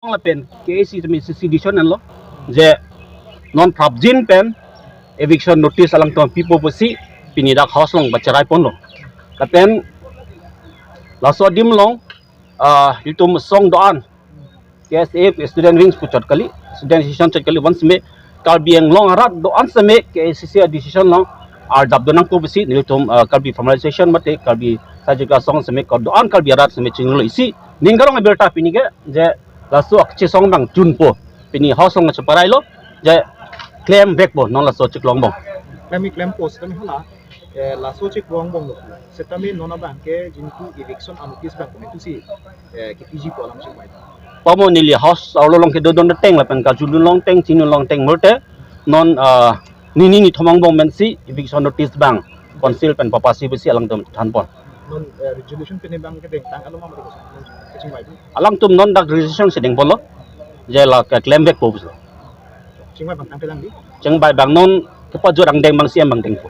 la pen KC mi decision lo je non prabjin pen eviction notice alang to pipo posi pini dak house long bacarai pon lo la pen la so dim long ditum song doan KSF student wings puchat kali student decision chat kali once me kalbi yang long arat doan seme KCC decision long dab donang ko besi ditum kalbi formalization mate kalbi sajika song seme ko doan kalbi arat seme chinglo isi ninggarong berta pini ke je lasu akche song bang junpo pini house long chaparai lo je claim back bo non lasu chik long bong kami claim post kami hala laso cek ruang bong loku setami nona bangke jinku eviction anotis bang itu si KPG ko alam cek pamo nili house aulo long ke dodon teng la pen ka julun long teng chinun long teng morte non ni thomang bong mensi eviction notice bang konsil pen papasi besi alang tom thanpon non resolution pene bang ke deng tang alo mam ko Kachingvaipon alang tum non dak resolution sedeng bolo je la ka claim back po bus Kachingvaipon tang pelang di jeng bai bang non kepa jo dang deng bang siam bang deng po